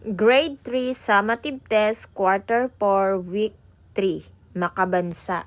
Grade 3 Summative Test Quarter 4 Week 3 Makabansa.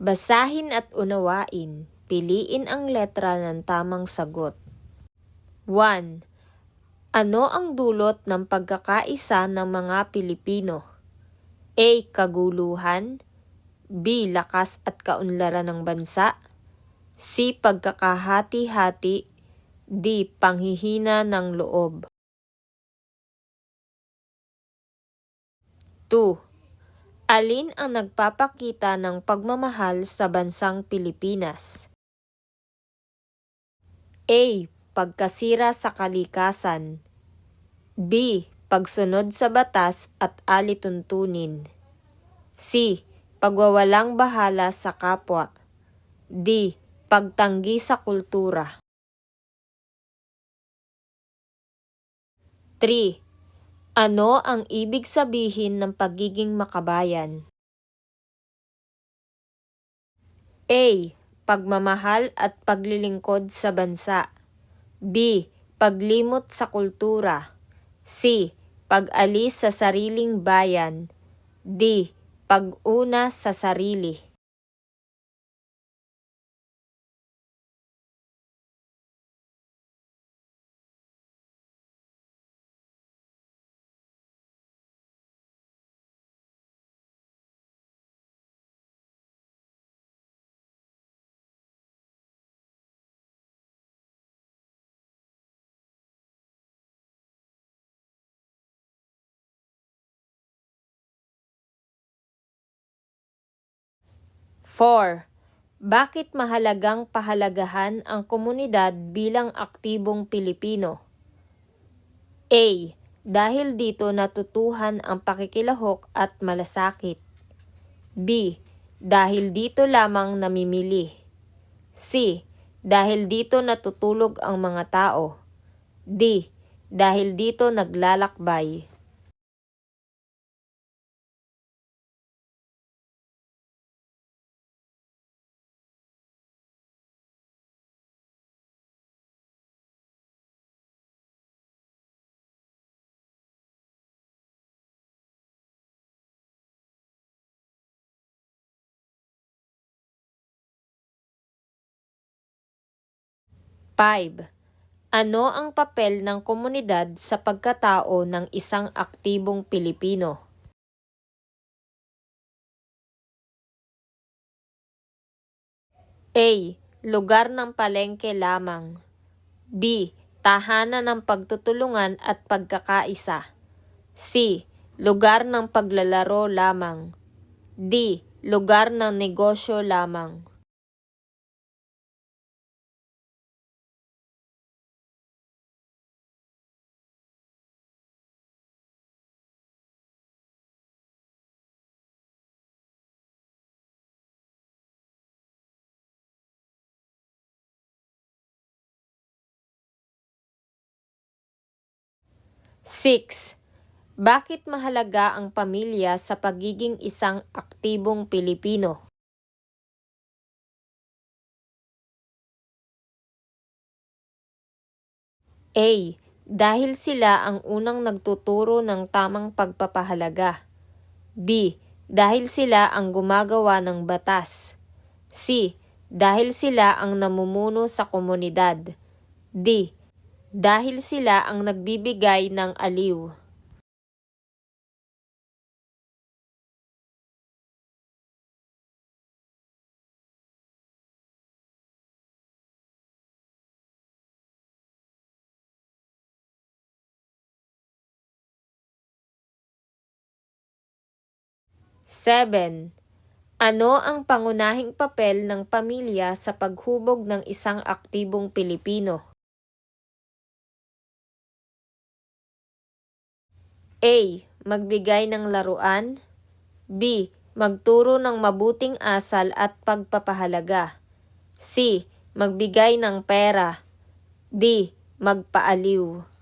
Basahin at unawain. Piliin ang letra ng tamang sagot. 1. Ano ang dulot ng pagkakaisa ng mga Pilipino? A. Kaguluhan. B. Lakas at kaunlaran ng bansa. C. Pagkakahati-hati. D. Panghihina ng loob. 2. Alin ang nagpapakita ng pagmamahal sa bansang Pilipinas? A. Pagkasira sa kalikasan. B. Pagsunod sa batas at alituntunin. C. Pagwawalang bahala sa kapwa. D. Pagtanggi sa kultura. 3. Ano ang ibig sabihin ng pagiging makabayan? A. Pagmamahal at paglilingkod sa bansa. B. Paglimot sa kultura. C. Pag-alis sa sariling bayan. D. Pag-una sa sarili. 4. Bakit mahalagang pahalagahan ang komunidad bilang aktibong Pilipino? A. Dahil dito natutuhan ang pakikilahok at malasakit. B. Dahil dito lamang namimili. C. Dahil dito natutulog ang mga tao. D. Dahil dito naglalakbay. 5. Ano ang papel ng komunidad sa pagkatao ng isang aktibong Pilipino? A. Lugar ng palengke lamang. B. Tahanan ng pagtutulungan at pagkakaisa. C. Lugar ng paglalaro lamang. D. Lugar ng negosyo lamang. 6. Bakit mahalaga ang pamilya sa pagiging isang aktibong Pilipino? A. Dahil sila ang unang nagtuturo ng tamang pagpapahalaga. B. Dahil sila ang gumagawa ng batas. C. Dahil sila ang namumuno sa komunidad. D. Dahil sila ang nagbibigay ng aliw. 7. Ano ang pangunahing papel ng pamilya sa paghubog ng isang aktibong Pilipino? A. Magbigay ng laruan. B. Magturo ng mabuting asal at pagpapahalaga. C. Magbigay ng pera. D. Magpaaliw.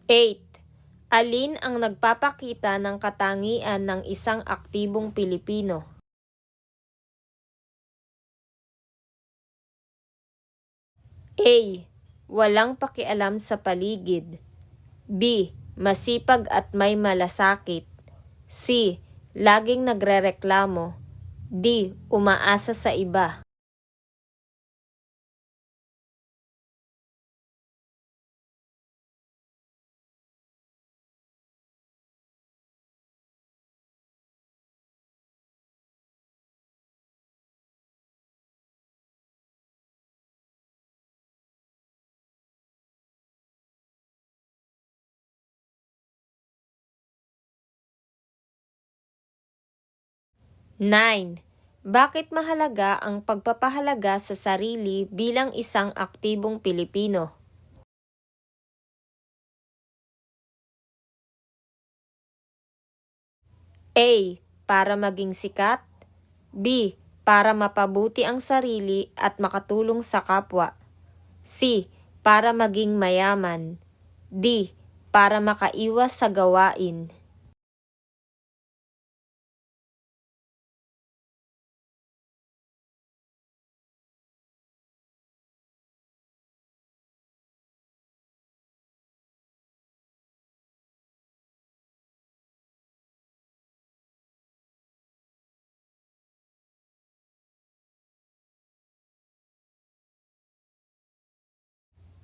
8. Alin ang nagpapakita ng katangian ng isang aktibong Pilipino? A. Walang pakialam sa paligid. B. Masipag at may malasakit. C. Laging nagrereklamo. D. Umaasa sa iba. Nine. Bakit mahalaga ang pagpapahalaga sa sarili bilang isang aktibong Pilipino? A. Para maging sikat. B. Para mapabuti ang sarili at makatulong sa kapwa. C. Para maging mayaman. D. Para makaiwas sa gawain.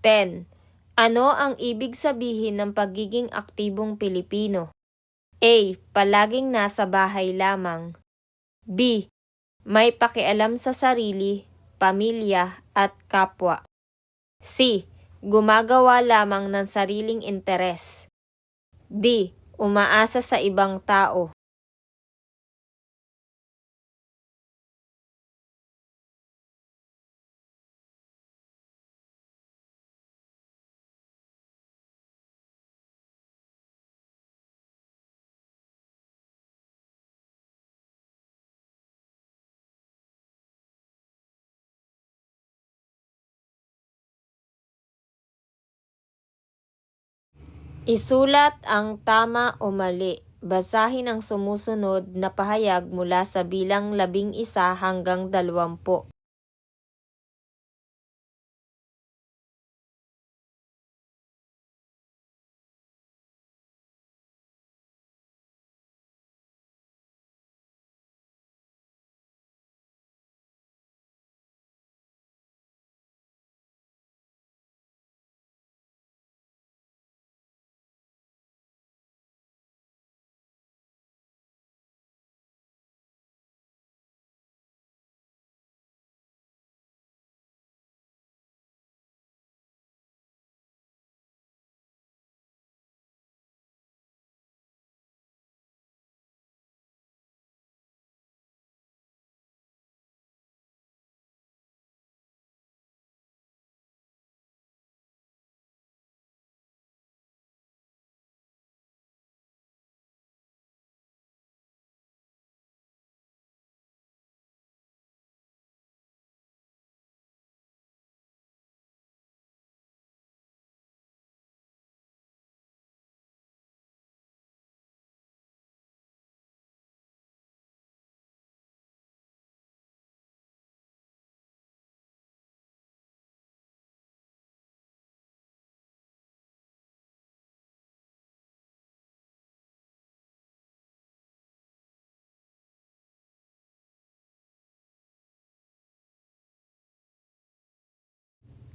Ten. Ano ang ibig sabihin ng pagiging aktibong Pilipino? A. Palaging nasa bahay lamang. B. May pakialam sa sarili, pamilya at kapwa. C. Gumagawa lamang ng sariling interes. D. Umaasa sa ibang tao. Isulat ang tama o mali. Basahin ang sumusunod na pahayag mula sa bilang 11 hanggang 20.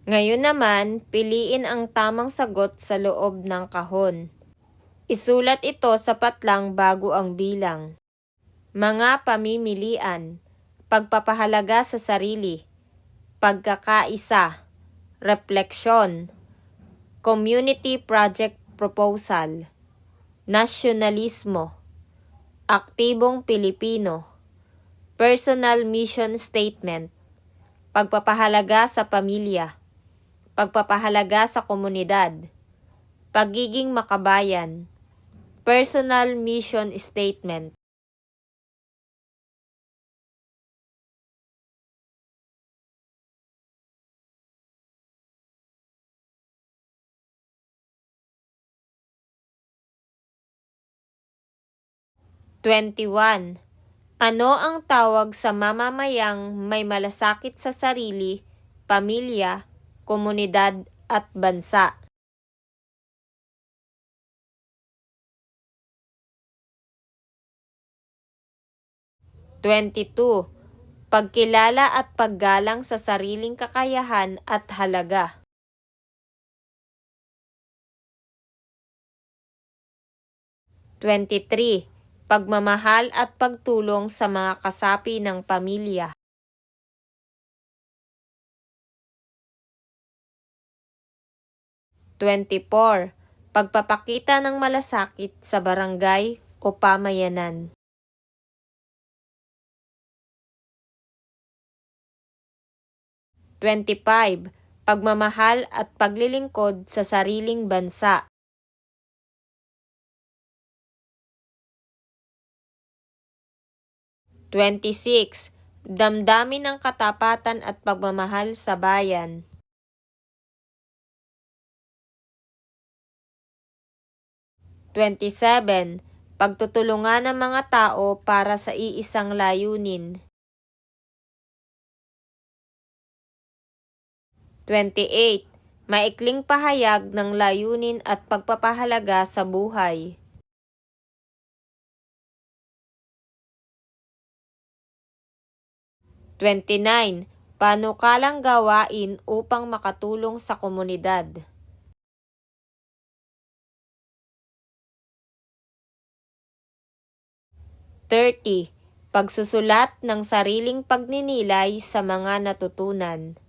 Ngayon naman, piliin ang tamang sagot sa loob ng kahon. Isulat ito sapat lang bago ang bilang. Mga pamimilian, pagpapahalaga sa sarili, pagkakaisa, refleksyon, community project proposal, nasyonalismo, aktibong Pilipino, personal mission statement, pagpapahalaga sa pamilya, pagpapahalaga sa komunidad, pagiging makabayan, personal mission statement. 21. Ano ang tawag sa mamamayang may malasakit sa sarili, pamilya, komunidad at bansa? 22. Pagkilala at paggalang sa sariling kakayahan at halaga. 23. Pagmamahal at pagtulong sa mga kasapi ng pamilya. 24. Pagpapakita ng malasakit sa barangay o pamayanan. 25. Pagmamahal at paglilingkod sa sariling bansa. 26. Damdamin ng katapatan at pagmamahal sa bayan. 27. Pagtutulungan ng mga tao para sa iisang layunin. 28. Maikling pahayag ng layunin at pagpapahalaga sa buhay. 29. Panukalang gawain upang makatulong sa komunidad. 30. Pagsusulat ng sariling pagninilay sa mga natutunan.